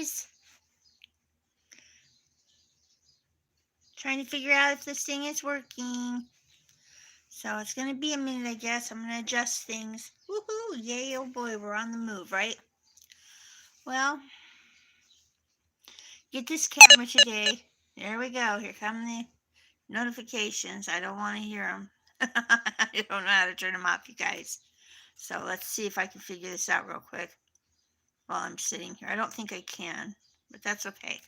guys. Trying to figure out if this thing is working. So it's going to be a minute, I guess. I'm going to adjust things. Woohoo! Yay, oh boy, we're on the move, right? Well, get this camera today. There we go. Here come the notifications. I don't want to hear them. I don't know how to turn them off, you guys. So let's see if I can figure this out real quick while I'm sitting here. I don't think I can, but that's okay.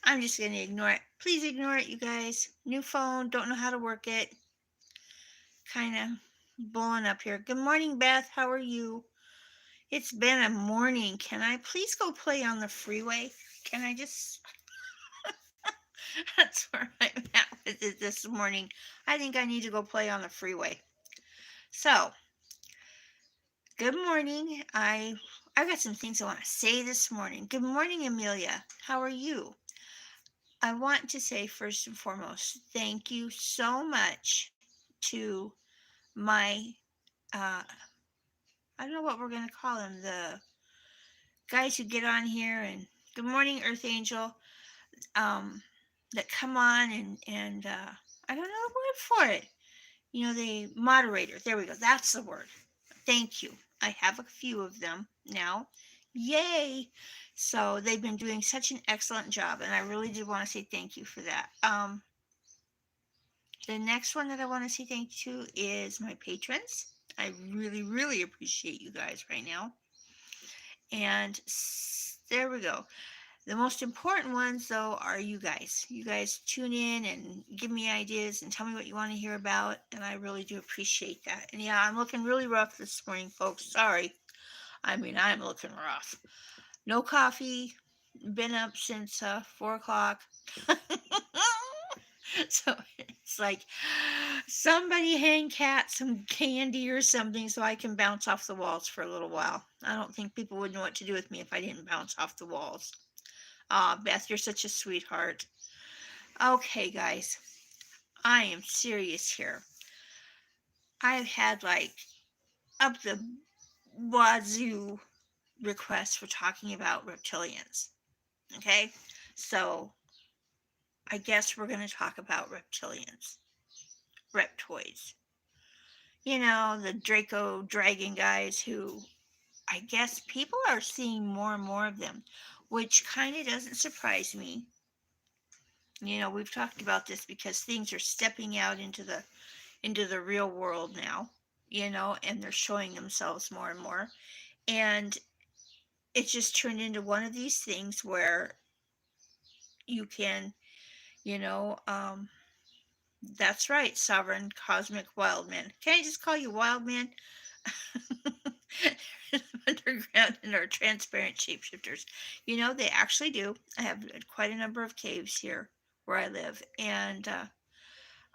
I'm just going to ignore it. Please ignore it, you guys. New phone, don't know how to work it. Kind of blowing up here. Good morning, Beth. How are you? It's been a morning. Can I please go play on the freeway? Can I just. That's where I'm at with it this morning. I think I need to go play on the freeway. So, good morning. I've got some things I want to say this morning. Good morning, Amelia. How are you? I want to say first and foremost, thank you so much to my I don't know what we're gonna call them, the guys who get on here and good morning, Earth Angel, that come on and I don't know the word for it. The moderator. There we go. That's the word. Thank you. I have a few of them now. Yay! So they've been doing such an excellent job, and I really did want to say thank you for that. The next one that I want to say thank you to is my patrons. I really, really appreciate you guys right now. And there we go. The most important ones, though, are you guys. You guys tune in and give me ideas and tell me what you want to hear about, and I really do appreciate that. And yeah, I'm looking really rough this morning, folks. Sorry. I'm looking rough. No coffee. Been up since 4 o'clock. So it's like somebody hang Cat some candy or something so I can bounce off the walls for a little while. I don't think people would know what to do with me if I didn't bounce off the walls. Beth, you're such a sweetheart. Okay, guys, I am serious here. I've had like up the wazoo requests for talking about reptilians. Okay, so I guess we're going to talk about reptilians, reptoids. The Draco dragon guys who I guess people are seeing more and more of them, which kind of doesn't surprise me. We've talked about this because things are stepping out into the real world now, and they're showing themselves more and more. And it just turned into one of these things where you can, you know, um, that's right, sovereign cosmic wildman. Can I just call you wildman? Underground and are transparent shapeshifters. They actually do. I have quite a number of caves here where I live, and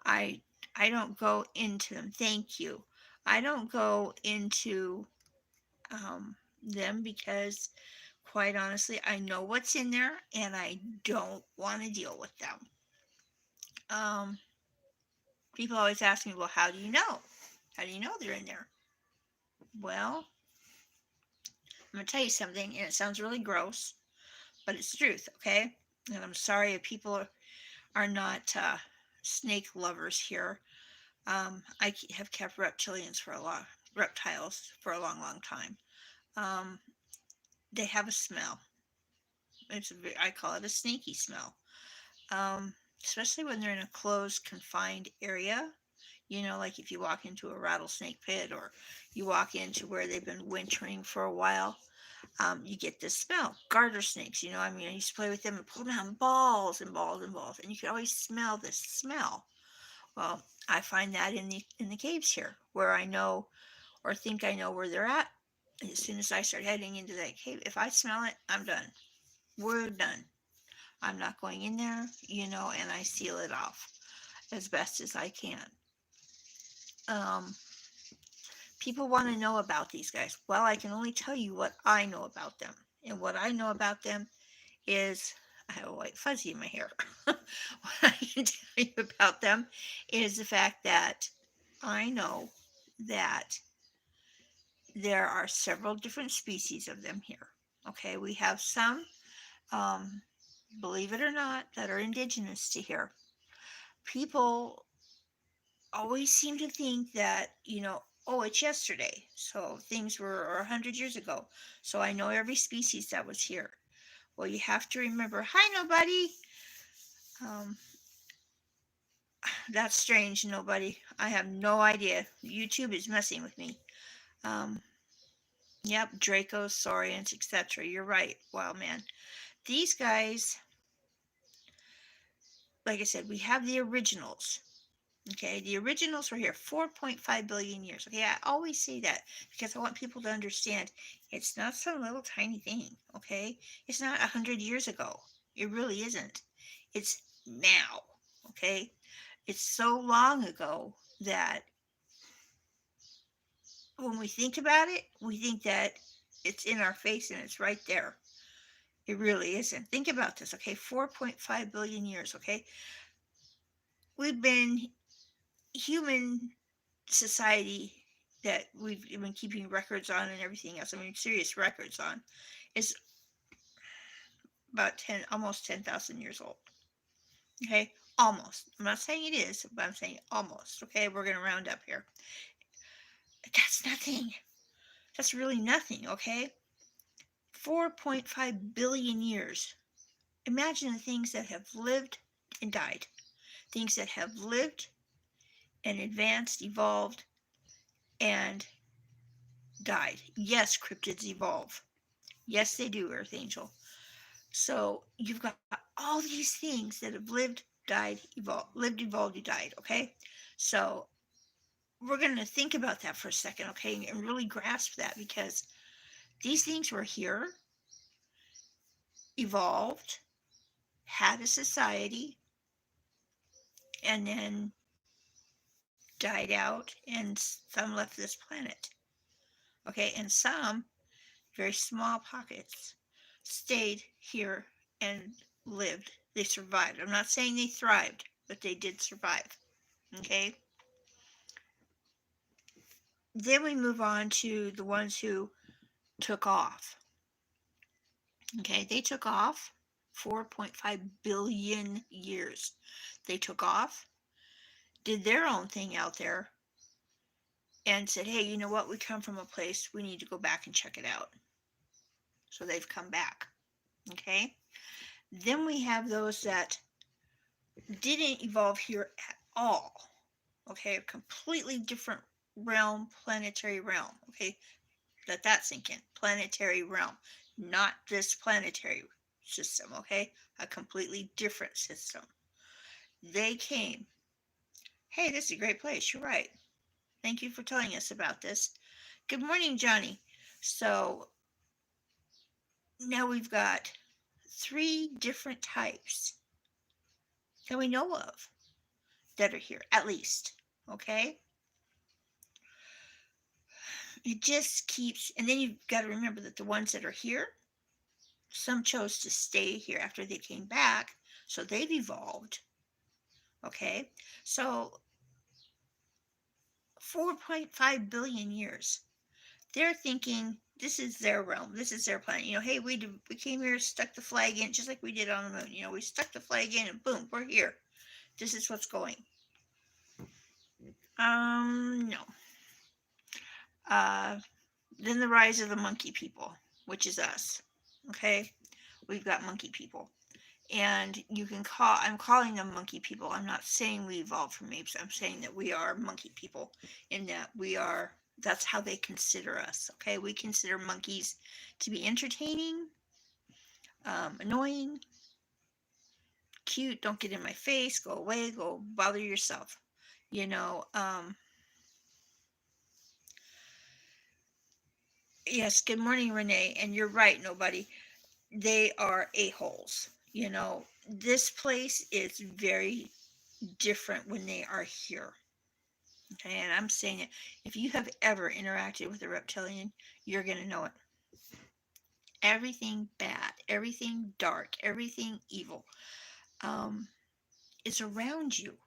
I I don't go into them. Thank you. I don't go into them because, quite honestly, I know what's in there, and I don't want to deal with them. Um, People always ask me, "Well, how do you know? How do you know they're in there?" Well, I'm gonna tell you something, and it sounds really gross, but it's the truth, okay? And I'm sorry if people are not snake lovers here. I have kept reptiles for a long, long time. Um, they have a smell. I call it a snaky smell. Especially when they're in a closed, confined area. Like if you walk into a rattlesnake pit or you walk into where they've been wintering for a while, you get this smell. Garter snakes, I used to play with them and pull down balls and balls and balls, and you could always smell this smell. Well, I find that in the caves here, where I know or think I know where they're at. As soon as I start heading into that cave, if I smell it, I'm done. We're done. I'm not going in there, and I seal it off as best as I can. Um, People want to know about these guys. Well, I can only tell you what I know about them. And what I know about them is I have a white fuzzy in my hair. What I can tell you about them is the fact that I know that there are several different species of them here. Okay, we have some um, believe it or not, that are indigenous to here. People always seem to think that, oh, it's yesterday. So things were 100 years ago. So I know every species that was here. Well, you have to remember, hi, nobody. Um, that's strange, nobody. I have no idea. YouTube is messing with me. Um, yep, Dracos, Saurians, etc. You're right, wild man. These guys, like I said, we have the originals. Okay, the originals were here 4.5 billion years. Okay, I always say that because I want people to understand it's not some little tiny thing. Okay, it's not 100 years ago. It really isn't. It's now. Okay, it's so long ago that when we think about it, we think that it's in our face and it's right there. It really isn't. Think about this. Okay, 4.5 billion years. Okay, we've been human society that we've been keeping records on and everything else, I mean, serious records on, is about 10, almost 10,000 years old. Okay, almost. I'm not saying it is, but I'm saying almost. Okay, we're going to round up here. That's nothing. That's really nothing. Okay, 4.5 billion years. Imagine the things that have lived and died, things that have lived and advanced, evolved, and died. Yes, cryptids evolve. Yes, they do, Earth Angel. So you've got all these things that have lived, evolved, you died, okay? So we're going to think about that for a second, okay, and really grasp that because these things were here, evolved, had a society, and then died out, and some left this planet, okay? And some, very small pockets, stayed here and lived. They survived. I'm not saying they thrived, but they did survive, okay? Then we move on to the ones who took off. Okay, they took off 4.5 billion years. They took off, did their own thing out there, and said, hey, you know what? We come from a place, we need to go back and check it out. So they've come back. Okay, then we have those that didn't evolve here at all. Okay, a completely different realm, planetary realm. Okay, let that sink in. Planetary realm, not this planetary system, okay? A completely different system. They came. Hey, this is a great place. You're right. Thank you for telling us about this. Good morning, Johnny. So now we've got 3 different types that we know of that are here, at least. Okay? It just keeps, and then you've got to remember that the ones that are here, some chose to stay here after they came back, so they've evolved. Okay, so 4.5 billion years. They're thinking this is their realm, this is their planet. Hey, we came here, stuck the flag in, just like we did on the moon. We stuck the flag in, and boom, we're here. This is what's going. No. Uh, then the rise of the monkey people, which is us. Okay, we've got monkey people. And I'm calling them monkey people. I'm not saying we evolved from apes. I'm saying that we are monkey people in that that's how they consider us. Okay, we consider monkeys to be entertaining, annoying, cute, don't get in my face, go away, go bother yourself. Yes, good morning, Renee. And you're right, nobody. They are a-holes. This place is very different when they are here. Okay, and I'm saying it. If you have ever interacted with a reptilian, you're going to know it. Everything bad, everything dark, everything evil is around you.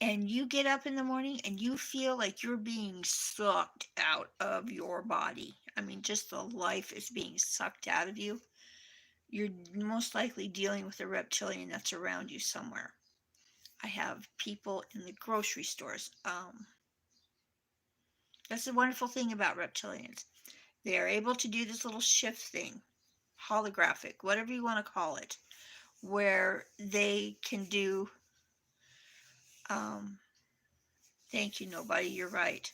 And you get up in the morning and you feel like you're being sucked out of your body. I mean, just the life is being sucked out of you. you're most likely dealing with a reptilian that's around you somewhere. I have people in the grocery stores. That's the wonderful thing about reptilians. They are able to do this little shift thing, holographic, whatever you want to call it, where they can do, um, thank you, nobody, you're right.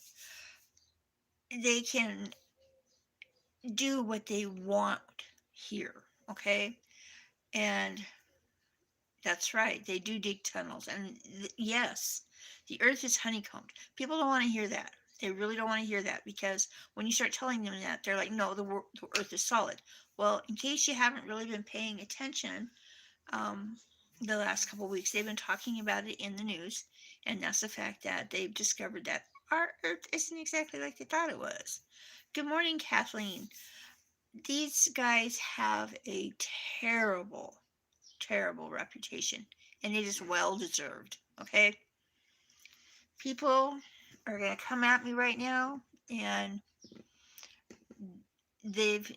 They can do what they want here, okay? And that's right, they do dig tunnels. And yes, the earth is honeycombed. People don't want to hear that. They really don't want to hear that because when you start telling them that, they're like, no, the earth is solid. Well, in case you haven't really been paying attention, um, the last couple of weeks, they've been talking about it in the news, and that's the fact that they've discovered that our earth isn't exactly like they thought it was. Good morning, Kathleen. These guys have a terrible, terrible reputation, and it is well deserved. Okay, people are going to come at me right now, and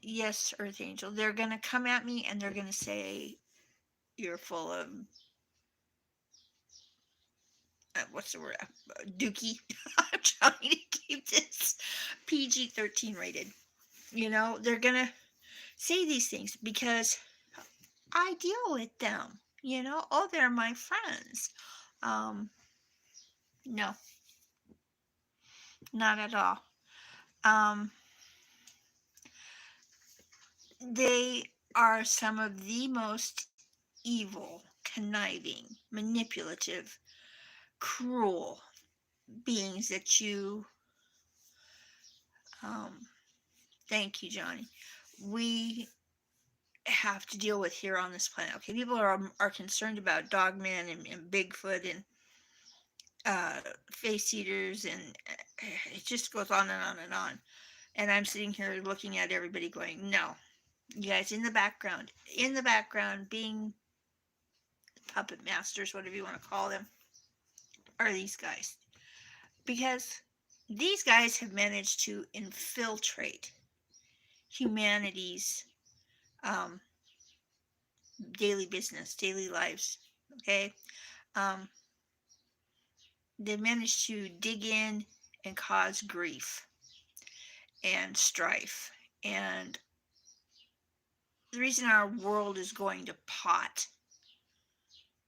yes, Earth Angel, they're going to come at me and they're going to say, you're full of, what's the word? Dookie. I'm trying to keep this PG-13 rated. They're going to say these things because I deal with them. Oh, they're my friends. Um, no, not at all. Um, they are some of the most evil, conniving, manipulative, cruel beings that you, um, thank you, Johnny, we have to deal with here on this planet. Okay, people are concerned about Dogman and Bigfoot and uh, face eaters, and it just goes on and on and on. And I'm sitting here looking at everybody going, no, you guys in the background, being puppet masters, whatever you want to call them, are these guys. Because these guys have managed to infiltrate humanity's um, daily business, daily lives. Okay? Um, they've managed to dig in and cause grief and strife. And the reason our world is going to pot,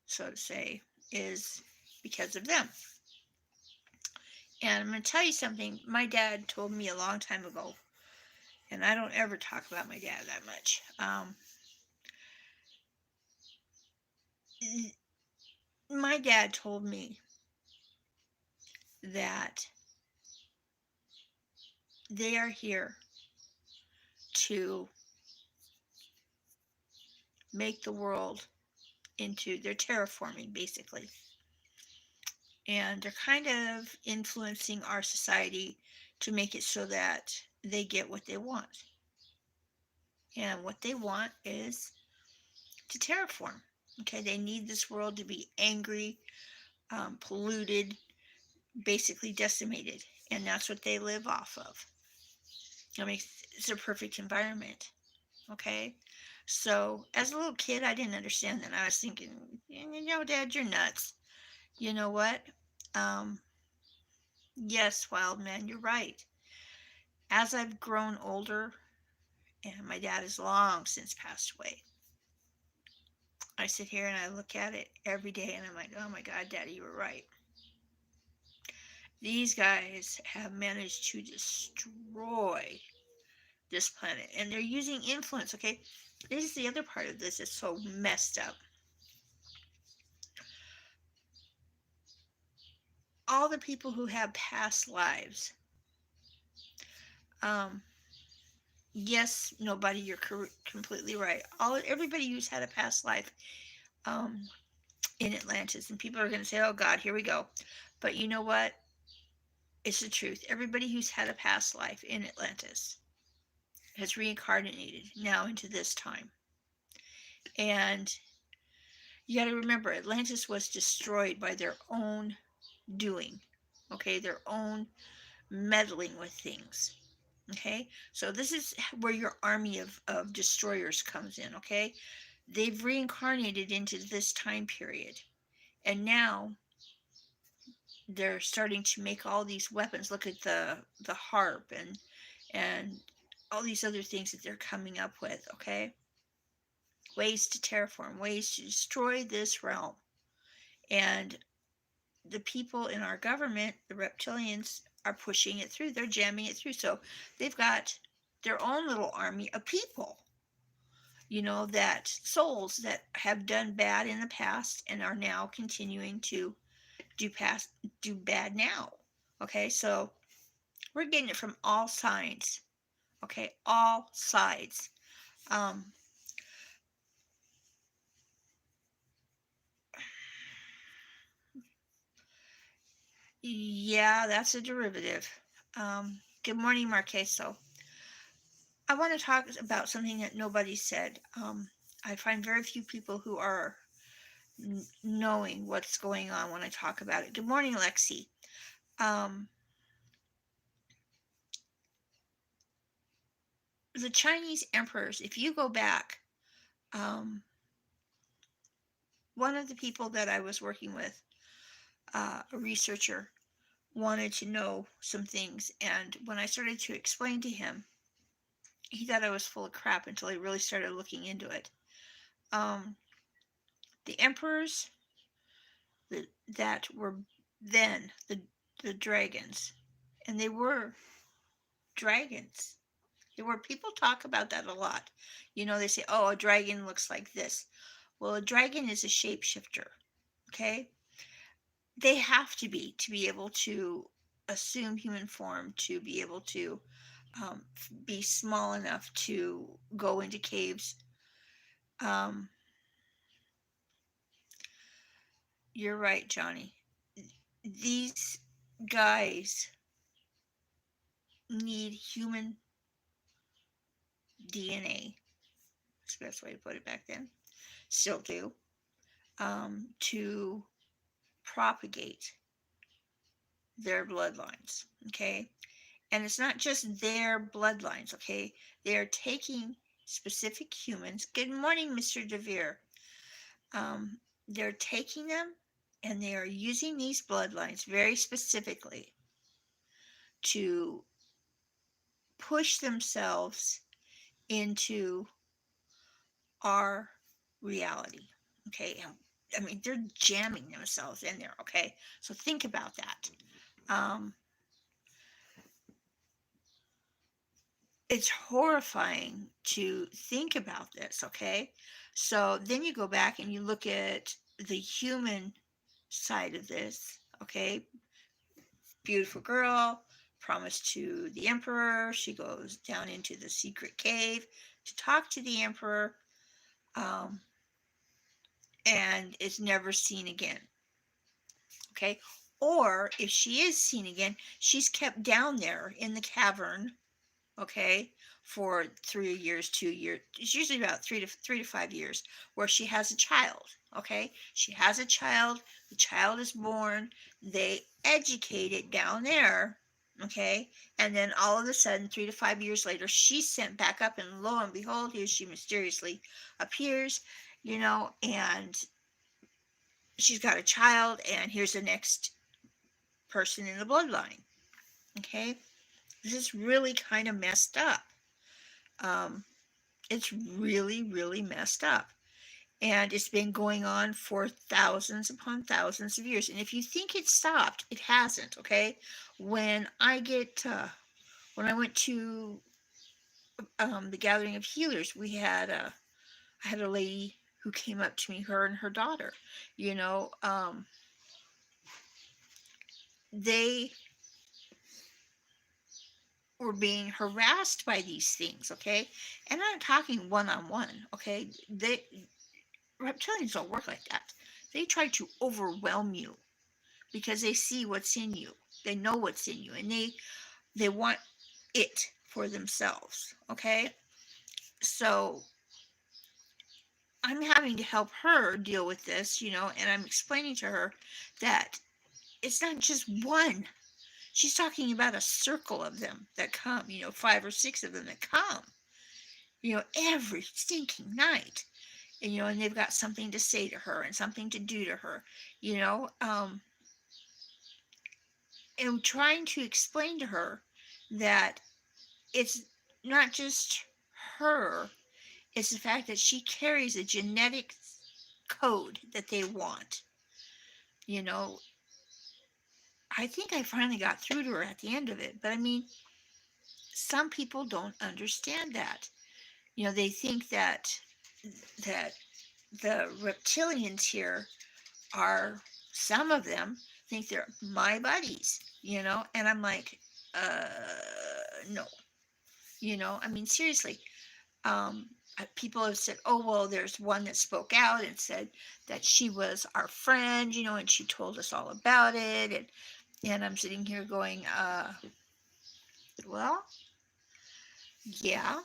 so to say, is because of them. And I'm going to tell you something my dad told me a long time ago, and I don't ever talk about my dad that much. My dad told me that they are here to make the world they're terraforming basically. And they're kind of influencing our society to make it so that they get what they want. And what they want is to terraform. Okay, they need this world to be angry, polluted, basically decimated. And that's what they live off of. I mean, it's a perfect environment. Okay, so as a little kid, I didn't understand that. I was thinking, Dad, you're nuts. You know what? Um, yes, wild man, you're right. As I've grown older, and my dad has long since passed away, I sit here and I look at it every day and I'm like, oh my God, Daddy, you were right. These guys have managed to destroy this planet and they're using influence. Okay, this is the other part of this that's so messed up. All the people who have past lives, um, yes, nobody, you're completely right. Everybody who's had a past life, um, in Atlantis, and people are going to say, "Oh God, here we go," but you know what? It's the truth. Everybody who's had a past life in Atlantis has reincarnated now into this time, and you got to remember, Atlantis was destroyed by their own doing. Okay, their own meddling with things. Okay, so this is where your army of destroyers comes in. Okay, they've reincarnated into this time period, and now they're starting to make all these weapons. Look at the harp and all these other things that they're coming up with. Okay, ways to terraform, ways to destroy this realm, and the people in our government, the reptilians, are pushing it through. They're jamming it through. So they've got their own little army of people, that souls that have done bad in the past and are now continuing to do bad now. Okay, so we're getting it from all sides. Okay, all sides. Um, yeah, that's a derivative. Good morning, Marqueso. I want to talk about something that nobody said. I find very few people who are knowing what's going on when I talk about it. Good morning, Lexi. Um, the Chinese emperors, if you go back, um, one of the people that I was working with, a researcher, wanted to know some things. And when I started to explain to him, he thought I was full of crap until he really started looking into it. Um, the emperors that were then the dragons, and they were dragons. There were people talk about that a lot. They say, "Oh, a dragon looks like this." Well, a dragon is a shapeshifter. Okay, they have to be able to assume human form, to be able to be small enough to go into caves. Um, you're right, Johnny. These guys need human DNA. That's the best way to put it back then. Still do. To propagate their bloodlines. Okay. And it's not just their bloodlines. Okay. They are taking specific humans. Good morning, Mr. DeVere. They're taking them and they are using these bloodlines very specifically to push themselves into our reality. Okay. I mean, they're jamming themselves in there. Okay. So think about that. Um, it's horrifying to think about this. Okay. So then you go back and you look at the human side of this. Okay. Beautiful girl, promised to the emperor. She goes down into the secret cave to talk to the emperor, um, and is never seen again. Okay. Or if she is seen again, she's kept down there in the cavern, okay, for 3 years, 2 years. It's usually about 3 to 5 years, where she has a child. Okay, she has a child. The child is born. They educate it down there. Okay, and then all of a sudden, 3 to 5 years later, she's sent back up, and lo and behold, here she mysteriously appears. And she's got a child, and here's the next person in the bloodline. Okay, this is really kind of messed up. Um, it's really, really messed up. And it's been going on for thousands upon thousands of years. And if you think it stopped, it hasn't. Okay, when I get when I went to the Gathering of Healers, I had a lady who came up to me, her and her daughter. They were being harassed by these things. Okay, and I'm talking one on one. Okay, reptilians don't work like that. They try to overwhelm you because they see what's in you. They know what's in you, and they want it for themselves. Okay, so I'm having to help her deal with this, and I'm explaining to her that it's not just one. She's talking about a circle of them that come, 5 or 6 of them that come, every stinking night. And they've got something to say to her and something to do to her, you know. And trying to explain to her that it's not just her, it's the fact that she carries a genetic code that they want. You know, I think I finally got through to her at the end of it, but I mean, some people don't understand that. They think that the reptilians here are, some of them think they're my buddies, and I'm like, uh, no, I mean, seriously. People have said, oh, well, there's one that spoke out and said that she was our friend, and she told us all about it. And I'm sitting here going, well, yeah.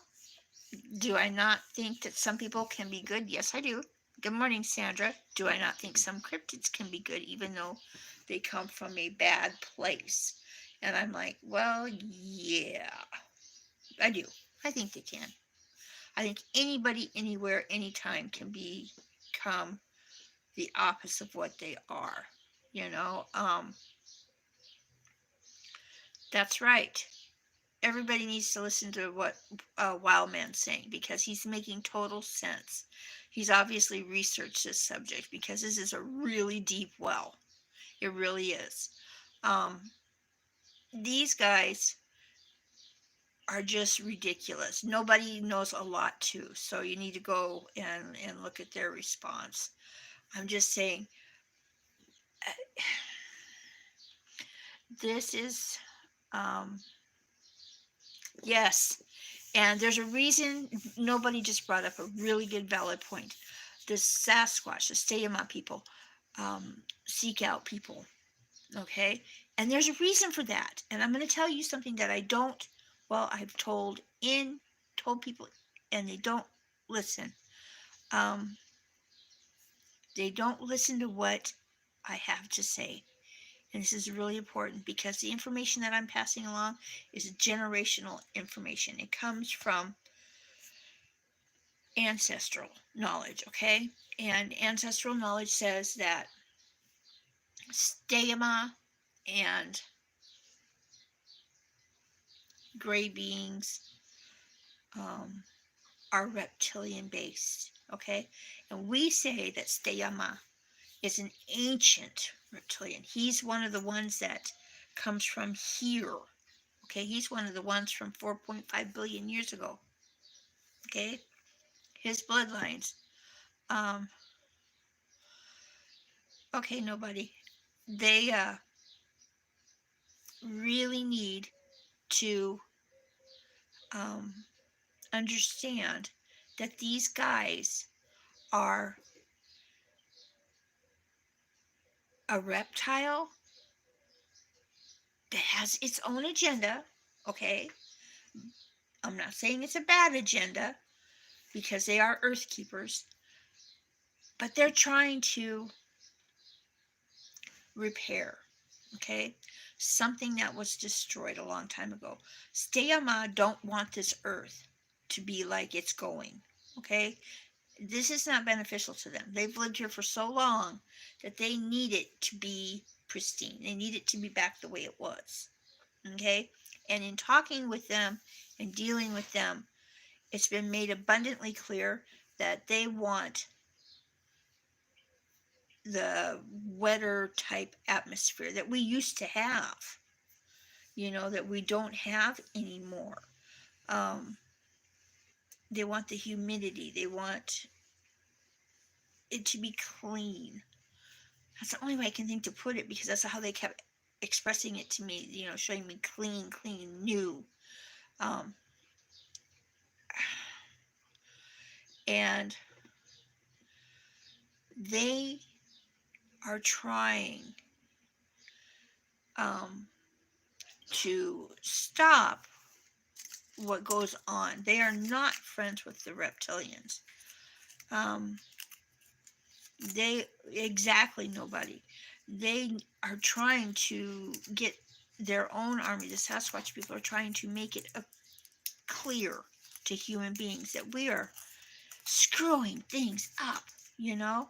Do I not think that some people can be good? Yes, I do. Good morning, Sandra. Do I not think some cryptids can be good even though they come from a bad place? And I'm like, well, yeah, I do. I think they can. I think anybody, anywhere, anytime can become the opposite of what they are. You know, that's right. Everybody needs to listen to what Wildman's saying because he's making total sense. He's obviously researched this subject because this is a really deep well. It really is. Um, these guys are just ridiculous. Nobody knows a lot too, so you need to go and look at their response. I'm just saying, this is, um, yes, and there's a reason nobody just brought up a really good valid point. The Sasquatch, the Stayama people, seek out people, okay? And there's a reason for that. And I'm going to tell you something that I've told people, and they don't listen. Um, they don't listen to what I have to say. And this is really important because the information that I'm passing along is generational information. It comes from ancestral knowledge, okay? And ancestral knowledge says that Stayama and gray beings um, are reptilian based, okay? And we say that Stayama is an ancient reptilian. He's one of the ones that comes from here, okay? He's one of the ones from 4.5 billion years ago, okay? His bloodlines. Um, okay, nobody. They really need to um, understand that these guys are a reptile that has its own agenda, okay? I'm not saying it's a bad agenda because they are earth keepers, but they're trying to repair, okay? Something that was destroyed a long time ago. Stayama don't want this earth to be like it's going, okay? This is not beneficial to them. They've lived here for so long that they need it to be pristine. They need it to be back the way it was, okay? And in talking with them and dealing with them, it's been made abundantly clear that they want the wetter type atmosphere that we used to have, that we don't have anymore. They want the humidity. They want it to be clean. That's the only way I can think to put it because that's how they kept expressing it to me, showing me clean, new. And they are trying to stop what goes on. They are not friends with the reptilians. They exactly nobody. They are trying to get their own army, the Sasquatch people, are trying to make it clear to human beings that we are screwing things up, you know?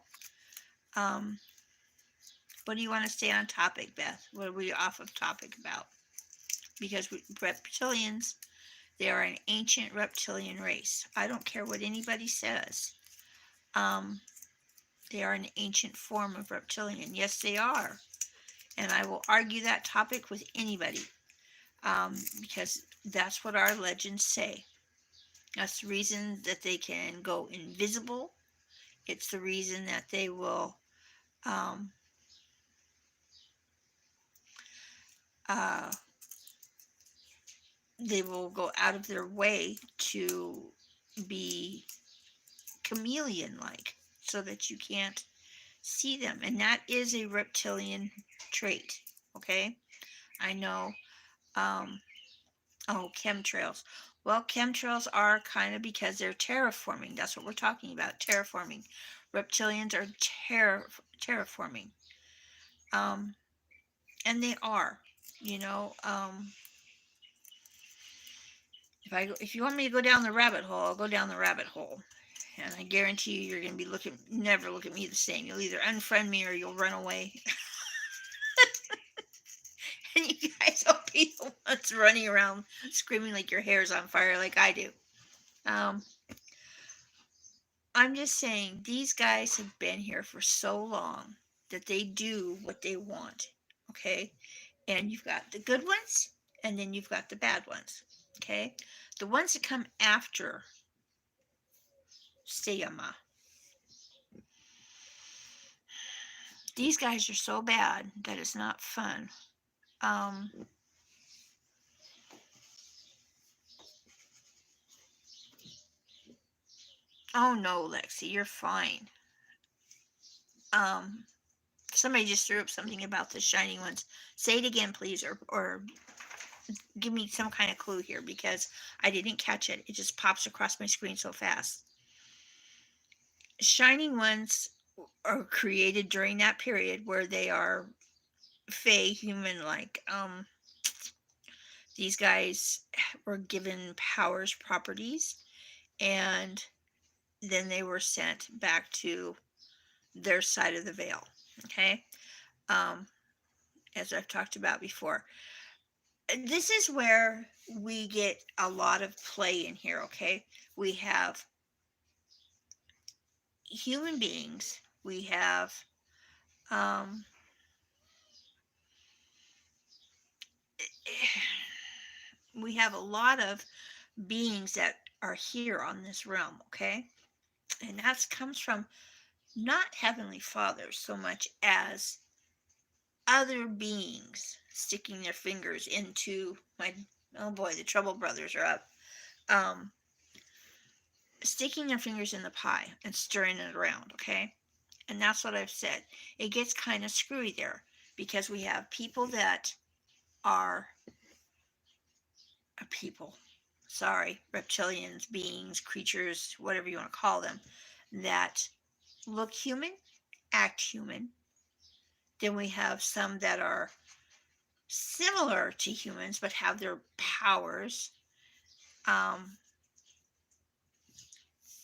Um, what do you want to stay on topic, Beth? What are we off of topic about? Because reptilians, they are an ancient reptilian race. I don't care what anybody says. Um, they are an ancient form of reptilian. Yes, they are. And I will argue that topic with anybody, because that's what our legends say. That's the reason that they can go invisible. It's the reason that um, uh, they will go out of their way to be chameleon like so that you can't see them. And that is a reptilian trait. Okay? I know. Um, oh, chemtrails. Well, chemtrails are kind of because they're terraforming. That's what we're talking about, terraforming. Reptilians are terraforming. Um, and they are, you know. If you want me to go down the rabbit hole, I'll go down the rabbit hole. And I guarantee you're going to be never look at me the same. You'll either unfriend me or you'll run away. And you guys will be the ones running around screaming like your hair's on fire, like I do. Um, I'm just saying, these guys have been here for so long that they do what they want. Okay? And you've got the good ones, and then you've got the bad ones. Okay? The ones that come after Steyama, these guys are so bad that it's not fun. Um, oh no, Lexi, you're fine. Um, somebody just threw up something about the shining ones. Say it again, please, or give me some kind of clue here because I didn't catch it. It just pops across my screen so fast. Shining ones are created during that period where they are fey human like. These guys were given powers, properties, and then they were sent back to their side of the veil. Okay. Um, as I've talked about before. This is where we get a lot of play in here, okay? We have human beings, um, we have a lot of beings that are here on this realm, okay? And that comes from not Heavenly Fathers so much as other beings sticking their fingers into oh boy, the Trouble Brothers are up. Um, Sticking their fingers in the pie and stirring it around, okay? And that's what I've said. It gets kind of screwy there because we have people that are people. Sorry, reptilians, beings, creatures, whatever you want to call them, that look human, act human. Then we have some that are similar to humans but have their powers. Um,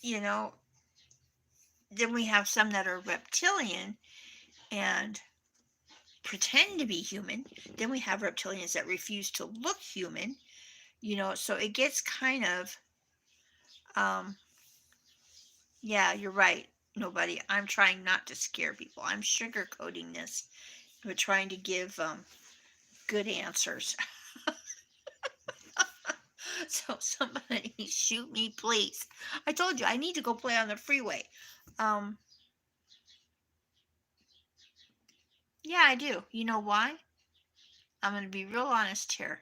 you know, then we have some that are reptilian and pretend to be human. Then we have reptilians that refuse to look human. So it gets kind of, um, yeah, you're right. Nobody, I'm trying not to scare people. I'm sugarcoating this, but trying to give good answers. So somebody shoot me, please. I told you I need to go play on the freeway. Um, yeah, I do. You know why? I'm going to be real honest here.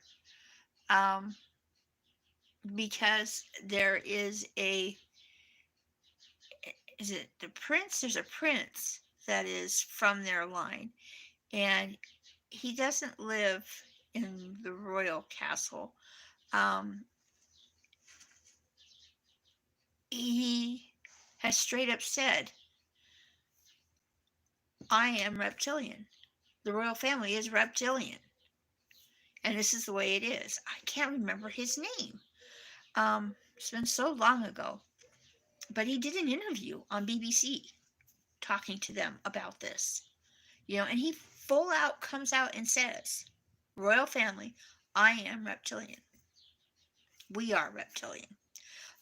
Um, because there is it the prince? There's a prince that is from their line, and he doesn't live in the royal castle. Um, he has straight up said, I am reptilian. The royal family is reptilian. And this is the way it is. I can't remember his name. It's been so long ago. But he did an interview on BBC talking to them about this. And he full out comes out and says, Royal family, I am reptilian. We are reptilian.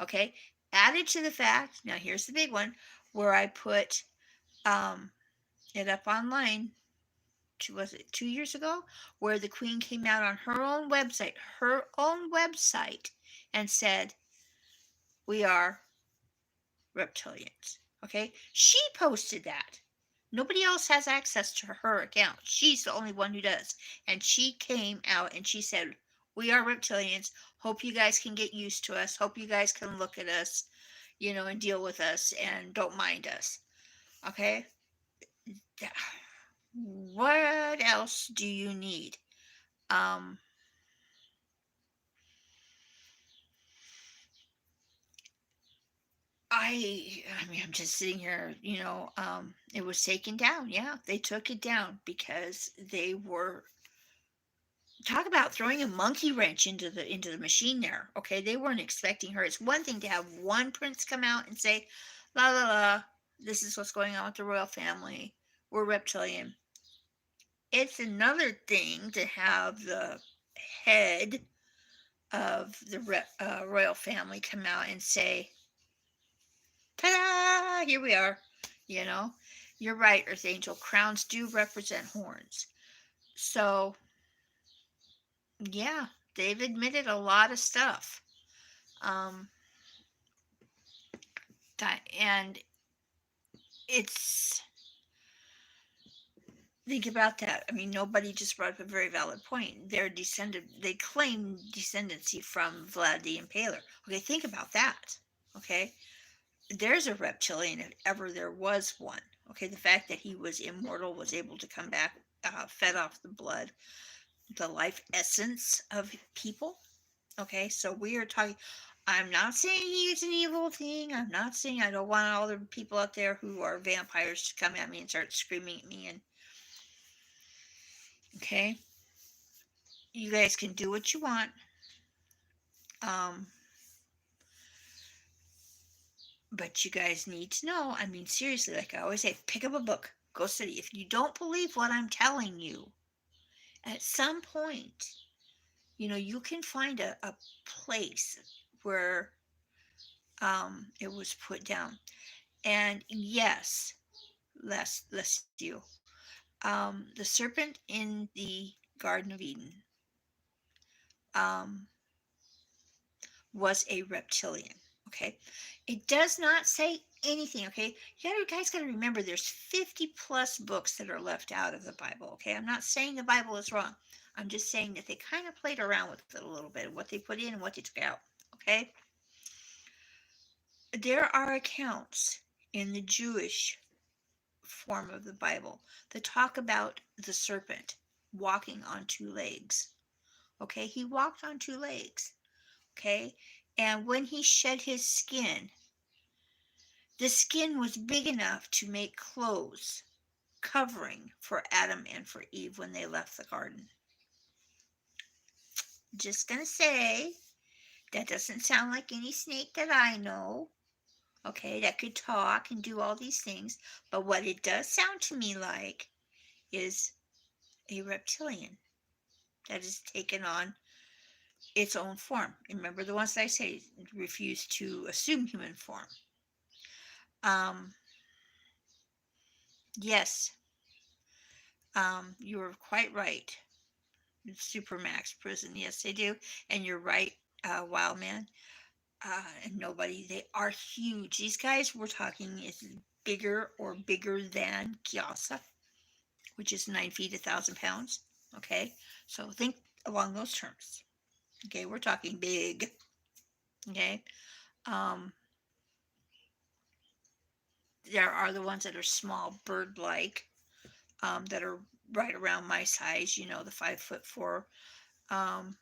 Okay? Added to the fact, now here's the big one, where I put um, it up online, was it 2 years ago, where the Queen came out on her own website, and said, we are reptilians. Okay? She posted that. Nobody else has access to her account. She's the only one who does. And she came out and she said, we are reptilians. Hope you guys can get used to us. Hope you guys can look at us, and deal with us and don't mind us. Okay? What else do you need? Um, I mean, I'm just sitting here, it was taken down. Yeah, they took it down because they were, talk about throwing a monkey wrench into the machine there. Okay, they weren't expecting her. It's one thing to have one prince come out and say, la la la, this is what's going on with the royal family. We're reptilian. It's another thing to have the head of the royal family come out and say, ta-da, here we are. You know, you're right, Earth Angel. Crowns do represent horns. So, yeah, they've admitted a lot of stuff. Um, and it's, think about that. I mean, nobody just brought up a very valid point. They claim descendancy from Vlad the Impaler. Okay, think about that. Okay, there's a reptilian if ever there was one. Okay, the fact that he was immortal, was able to come back, fed off the blood, the life essence of people. Okay, so we are talking. I'm not saying he's an evil thing. I'm not saying, I don't want all the people out there who are vampires to come at me and start screaming at me. And okay, you guys can do what you want. Um, but you guys need to know. I mean, seriously, like I always say, pick up a book, go study. If you don't believe what I'm telling you, at some point, you can find a place where it was put down. And yes, lest you, the serpent in the Garden of Eden um, was a reptilian. Okay, it does not say anything. Okay, you guys got to remember, there's 50 plus books that are left out of the Bible. Okay, I'm not saying the Bible is wrong. I'm just saying that they kind of played around with it a little bit, what they put in and what they took out. Okay, there are accounts in the Jewish form of the Bible that talk about the serpent walking on two legs. Okay, he walked on two legs. Okay, and when he shed his skin, the skin was big enough to make clothes, covering for Adam and for Eve when they left the garden. Just gonna say, that doesn't sound like any snake that I know. Okay, that could talk and do all these things. But what it does sound to me like is a reptilian that has taken on its own form. Remember the ones that I say refuse to assume human form. Um, yes, you were quite right. Supermax prison, yes, they do. And you're right, Wildman. And nobody, they are huge. These guys we're talking is bigger than Kiasa, which is 9 feet, 1,000 pounds. Okay, so think along those terms. Okay, we're talking big. Okay, um, there are the ones that are small, bird-like, that are right around my size. The 5'4". Um,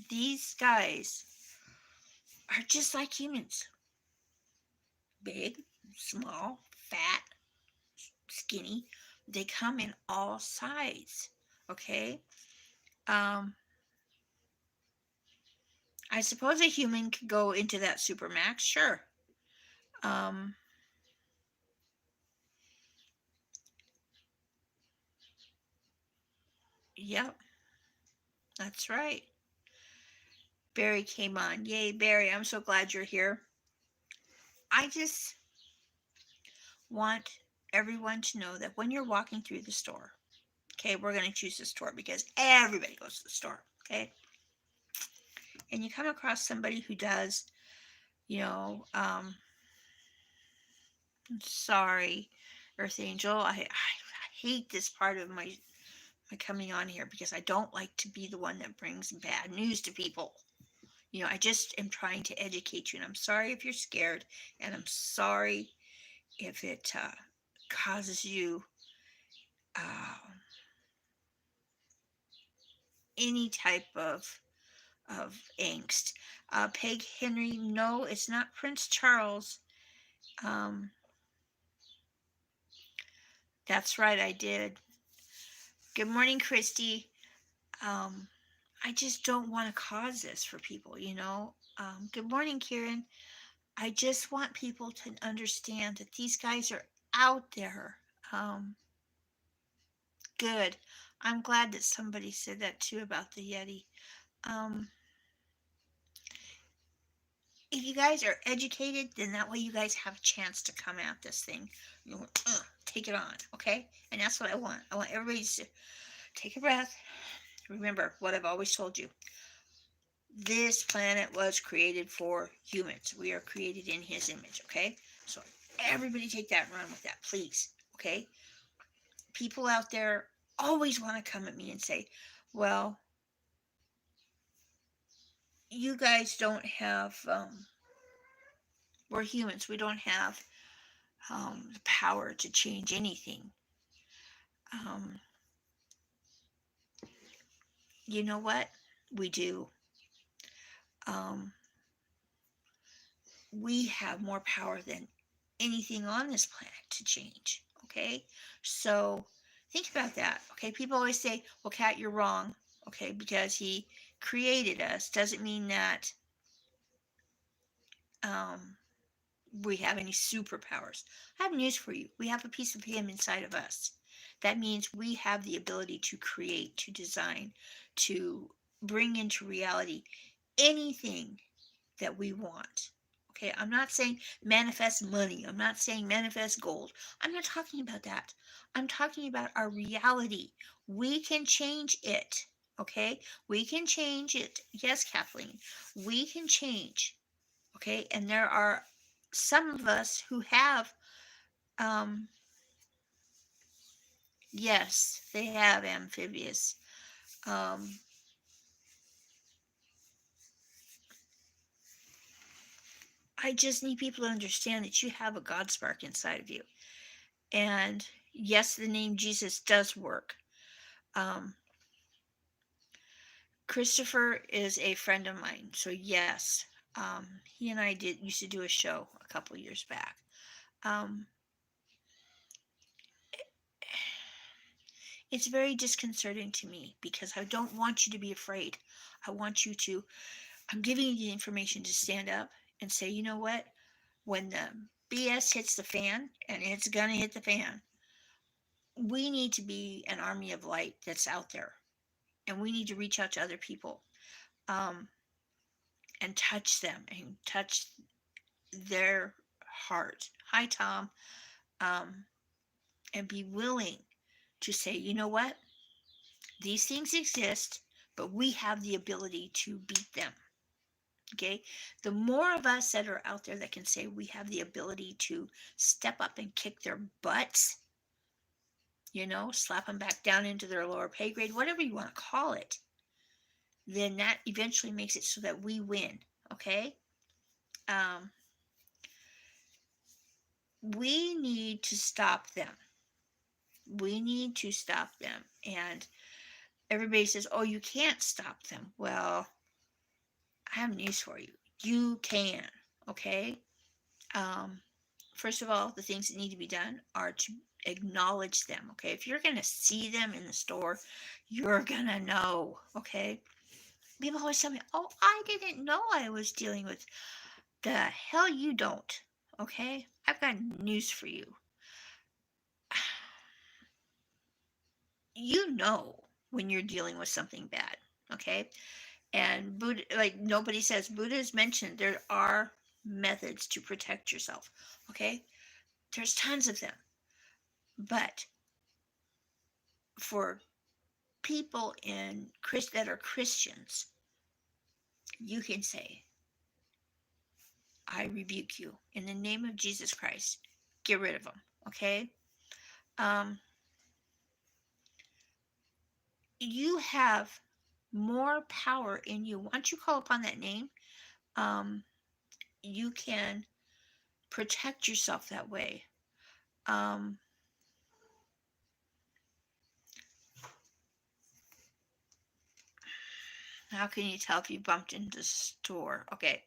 these guys are just like humans: big, small, fat, skinny. They come in all sides. Okay. Um, I suppose a human could go into that supermax, sure. Um, yep, that's right. Barry came on. Yay, Barry, I'm so glad you're here. I just want everyone to know that when you're walking through the store, okay, we're going to choose the store because everybody goes to the store, okay? And you come across somebody who does, you know, sorry, Earth Angel, I hate this part of my coming on here because I don't like to be the one that brings bad news to people. I just am trying to educate you, and I'm sorry if you're scared, and I'm sorry if it causes you uh, any type of angst. Peg Henry, no, it's not Prince Charles. Um, that's right, I did. Good morning, Christy. Um, I just don't want to cause this for people. Good morning, Kieran. I just want people to understand that these guys are out there. Um, Good. I'm glad that somebody said that too about the Yeti. Um, if you guys are educated, then that way you guys have a chance to come at this thing. Take it on, okay? And that's what I want. I want everybody to take a breath. Remember what I've always told you. This planet was created for humans. We are created in his image, okay? So everybody take that and run with that, please, okay? People out there always want to come at me and say, well, you guys don't have we're humans. We don't have the power to change anything. Um, you know what? We do. Um, we have more power than anything on this planet to change. Okay? So think about that. Okay? People always say, well, Kat, you're wrong. Okay? Because he created us doesn't mean that um, we have any superpowers. I have news for you. We have a piece of him inside of us. That means we have the ability to create, to design, to bring into reality anything that we want. Okay, I'm not saying manifest money. I'm not saying manifest gold. I'm not talking about that. I'm talking about our reality. We can change it. Okay, we can change it. Yes, Kathleen, we can change. Okay, and there are some of us who have, um, yes, they have amphibious. Um, I just need people to understand that you have a God spark inside of you. And yes, the name Jesus does work. Um, Christopher is a friend of mine. So, yes, he and I used to do a show a couple years back. Um, it's very disconcerting to me because I don't want you to be afraid. I want you to, I'm giving you the information to stand up and say, you know what? When the BS hits the fan, and it's going to hit the fan, we need to be an army of light that's out there. And we need to reach out to other people um, and touch them and touch their heart. Hi, Tom. Um, and be willing to say, you know what? These things exist, but we have the ability to beat them. Okay, the more of us that are out there that can say we have the ability to step up and kick their butts, slap them back down into their lower pay grade, whatever you want to call it, then that eventually makes it so that we win. Okay, um, we need to stop them. We need to stop them. And everybody says, oh, you can't stop them. Well, I have news for you. You can. Okay. Um, First of all, the things that need to be done are to acknowledge them, okay? If you're going to see them in the store, you're going to know, okay? People always tell me, oh, I didn't know I was dealing with. The hell you don't, okay? I've got news for you. You know when you're dealing with something bad, okay? And Buddha, like nobody says, Buddha has mentioned there are methods to protect yourself, okay? There's tons of them. But for people that are Christians, you can say, I rebuke you in the name of Jesus Christ. Get rid of them, okay? Um, you have more power in you. Once you call upon that name, um, you can protect yourself that way. Um, how can you tell if you bumped into the store? Okay,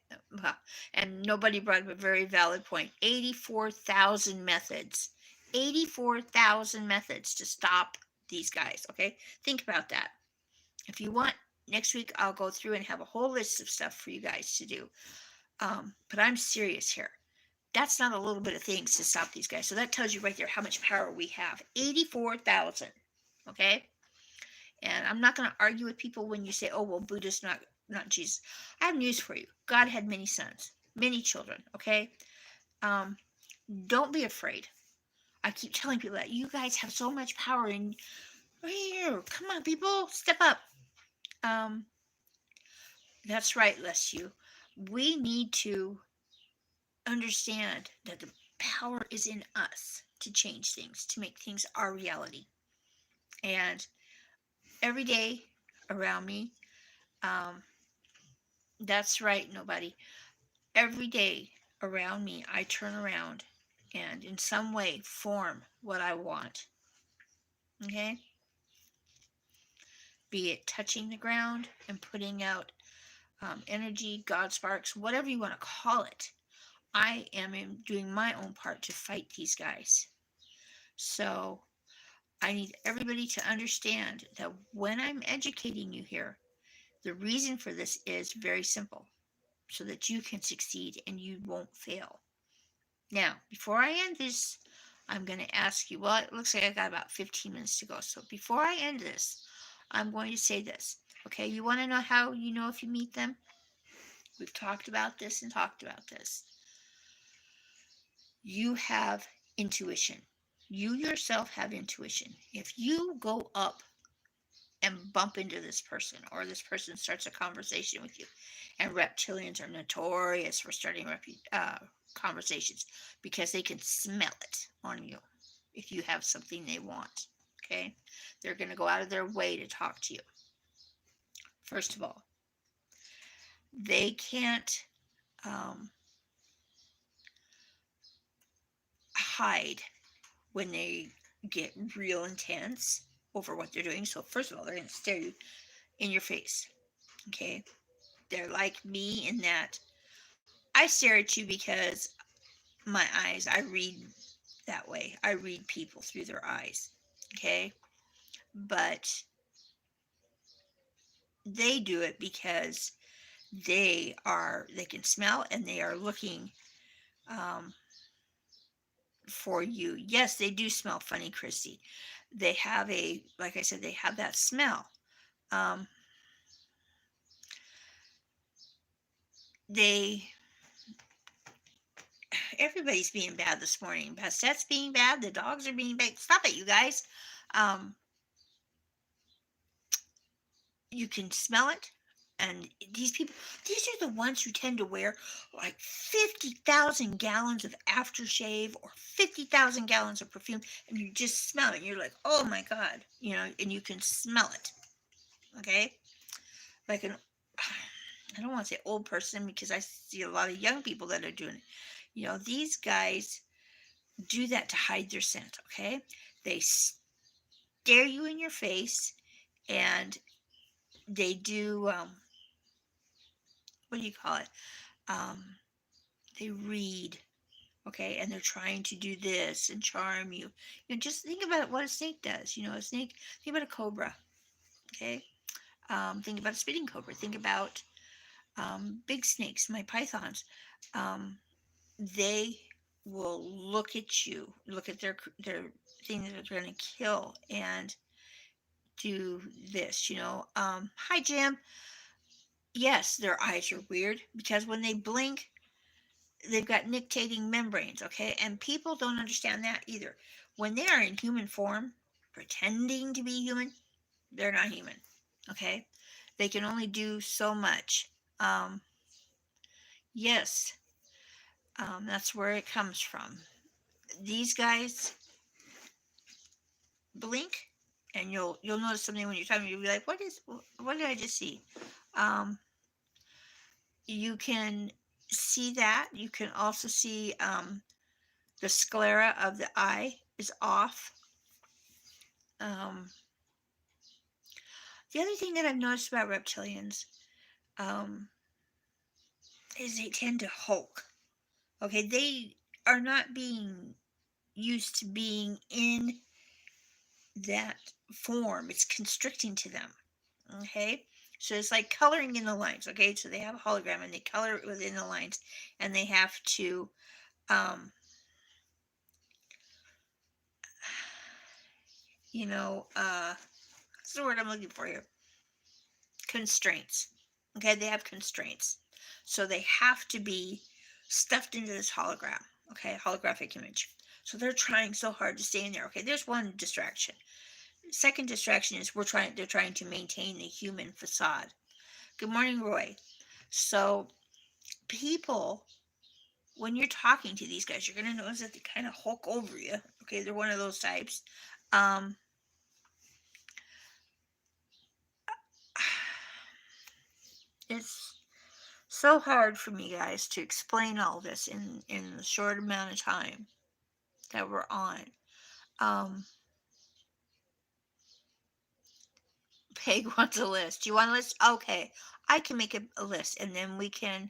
and nobody brought up a very valid point. 84,000 methods. 84,000 methods to stop these guys, okay? Think about that. If you want, next week I'll go through and have a whole list of stuff for you guys to do. But I'm serious here. That's not a little bit of things to stop these guys. So that tells you right there how much power we have. 84,000. Okay? And I'm not going to argue with people when you say, oh, well, Buddha's not Jesus. I have news for you. God had many sons, many children. Okay? Um, don't be afraid. I keep telling people that you guys have so much power in here. Come on, people, step up. Um, that's right, Leslie. We need to understand that the power is in us to change things, to make things our reality. And every day around me, um, that's right, nobody. Every day around me, I turn around and in some way form what I want. Okay? Be it touching the ground and putting out energy, God sparks, whatever you want to call it. I am doing my own part to fight these guys. So I need everybody to understand that when I'm educating you here, the reason for this is very simple so that you can succeed and you won't fail. Now, before I end this, I'm going to ask you, well, it looks like I got about 15 minutes to go. So before I end this, I'm going to say this. Okay, you want to know how you know if you meet them? We've talked about this and talked about this. You have intuition. You yourself have intuition. If you go up and bump into this person, or this person starts a conversation with you, and reptilians are notorious for starting conversations because they can smell it on you if you have something they want. Okay, they're going to go out of their way to talk to you. First of all, they can't hide when they get real intense over what they're doing. So first of all, they're going to stare you in your face. Okay, they're like me in that I stare at you because my eyes, I read that way. I read people through their eyes. Okay, but they do it because they can smell and they are looking um, for you. Yes, they do smell funny, Christy. They have like I said, they have that smell. Um, they Everybody's being bad this morning. Bassette's being bad. The dogs are being bad. Stop it, you guys. Um, you can smell it. And these people, these are the ones who tend to wear like 50,000 gallons of aftershave or 50,000 gallons of perfume. And you just smell it. And you're like, oh my God, and you can smell it. Okay? Like I don't want to say old person because I see a lot of young people that are doing it. These guys do that to hide their scent, okay? They stare you in your face and they do, what do you call it? Um, they read, okay, and they're trying to do this and charm you. Just think about what a snake does. A snake. Think about a cobra, okay. Think about a spitting cobra. Think about big snakes, my pythons. Um, they will look at you, look at their thing that they're going to kill, and do this. Hi Jim. Yes, their eyes are weird because when they blink, they've got nictating membranes, okay? And people don't understand that either. When they are in human form, pretending to be human, they're not human, okay? They can only do so much. Yes, that's where it comes from. These guys blink, and you'll notice something when you're talking. You'll be like, what did I just see? Um, you can see that. You can also see the sclera of the eye is off. Um, the other thing that I've noticed about reptilians um, is they tend to hulk. Okay, they are not being used to being in that form. It's constricting to them. Okay, so it's like coloring in the lines. Okay, so they have a hologram and they color it within the lines, and they have to you know, what's the word I'm looking for here? Constraints. Okay, they have constraints. So they have to be stuffed into this hologram. Okay, holographic image. So they're trying so hard to stay in there. Okay, there's one distraction. Second distraction is they're trying to maintain the human facade. Good morning, Roy. So people, when you're talking to these guys, you're gonna notice that they kind of hulk over you. Okay, they're one of those types. Um, it's so hard for me, guys, to explain all this in the short amount of time that we're on. Um, Peg wants a list. Do you want a list? Okay, I can make a list, and then we can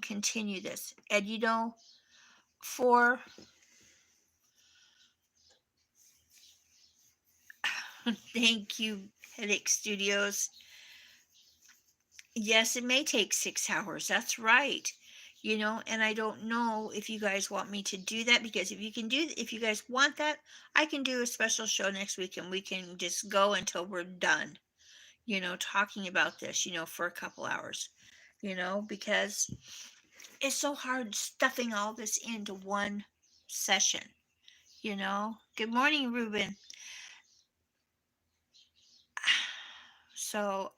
continue this. And for thank you, Headache Studios. Yes, it may take 6 hours. That's right. And I don't know if you guys want me to do that, because if you guys want that, I can do a special show next week and we can just go until we're done, talking about this, for a couple hours, because it's so hard stuffing all this into one session. Good morning, Ruben. So,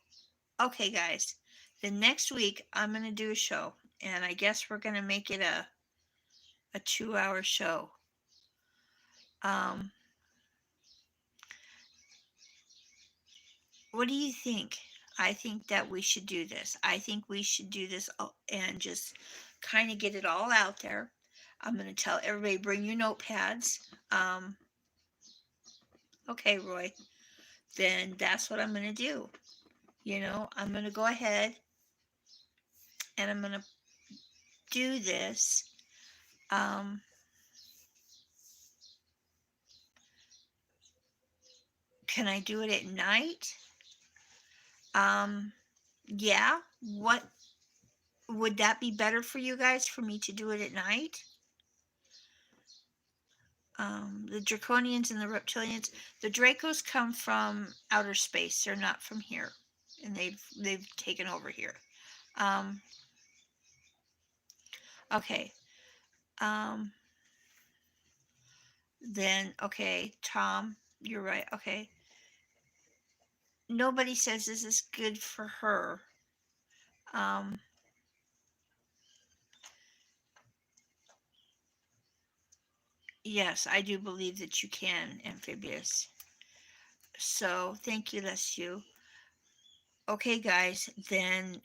okay, guys, the next week I'm going to do a show, and I guess we're going to make it a 2-hour show. Um, what do you think? I think that we should do this. I think we should do this and just kind of get it all out there. I'm going to tell everybody, bring your notepads. Okay, Roy, then that's what I'm going to do. I'm going to go ahead and I'm going to do this. Um, can I do it at night? Yeah. What would that be better for you guys, for me to do it at night? The Draconians and the Reptilians. The Dracos come from outer space. They're not from here, and they've taken over here. Um, okay. Um, then okay, Tom, you're right. Okay. Nobody says this is good for her. Um, yes, I do believe that you can, Amphibious. So thank you, Lesu. Okay, guys, then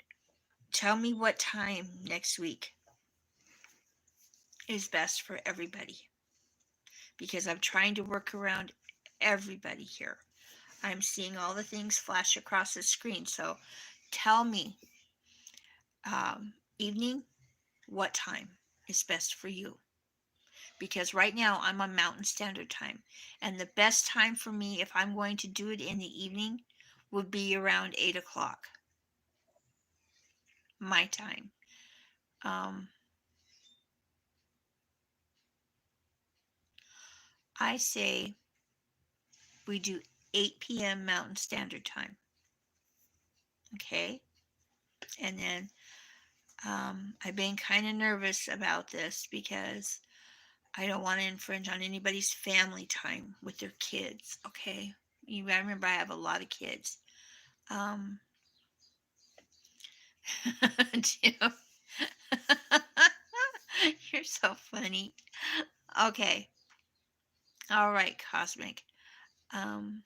tell me what time next week is best for everybody, because I'm trying to work around everybody here. I'm seeing all the things flash across the screen. So tell me, evening, what time is best for you? because right now I'm on Mountain Standard Time. And the best time for me, if I'm going to do it in the evening, would be around 8 o'clock, my time. Um, I say we do 8 p.m. Mountain Standard Time. Okay? And then I've been kind of nervous about this because I don't want to infringe on anybody's family time with their kids. Okay? You gotta remember, I have a lot of kids. Um, Jim, you're so funny. Okay. All right, Cosmic. Um,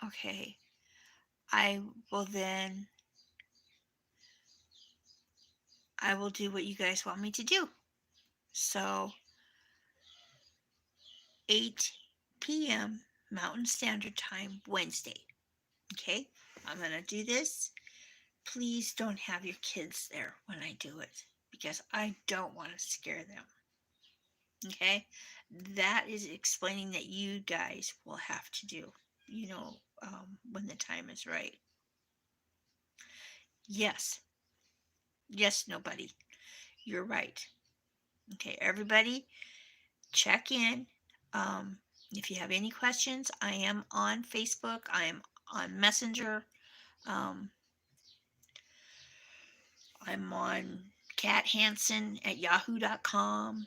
okay. I will then, I will do what you guys want me to do. So, 8 p.m. Mountain Standard Time, Wednesday. Okay? I'm going to do this. Please don't have your kids there when I do it because I don't want to scare them. Okay? That is explaining that you guys will have to do, when the time is right. Yes. Yes, nobody. You're right. Okay, everybody, check in. Um, if you have any questions, I am on Facebook. I am on Messenger. Um, I'm on Cat Hansen at yahoo.com.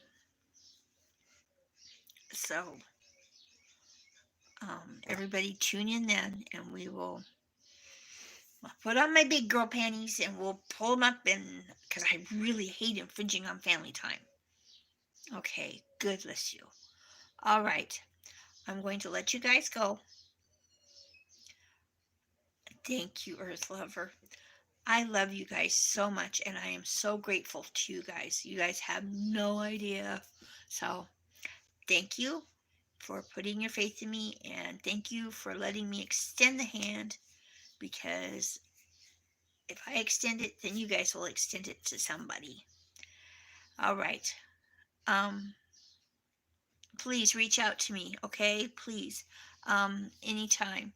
So, everybody tune in then, and we will put on my big girl panties and we'll pull them up, and because I really hate infringing on family time. Okay, goodness you. All right, I'm going to let you guys go. Thank you, Earth Lover. I love you guys so much, and I am so grateful to you guys. You guys have no idea. So, thank you for putting your faith in me, and thank you for letting me extend the hand, because if I extend it, then you guys will extend it to somebody. All right. Um, please reach out to me, okay? Please. Anytime.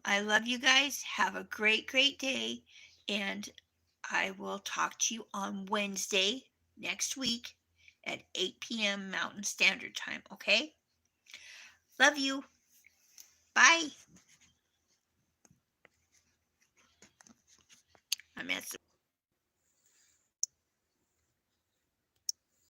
I love you guys. Have a great, great day. And I will talk to you on Wednesday next week at 8 p.m. Mountain Standard Time, okay? Love you. Bye. I'm at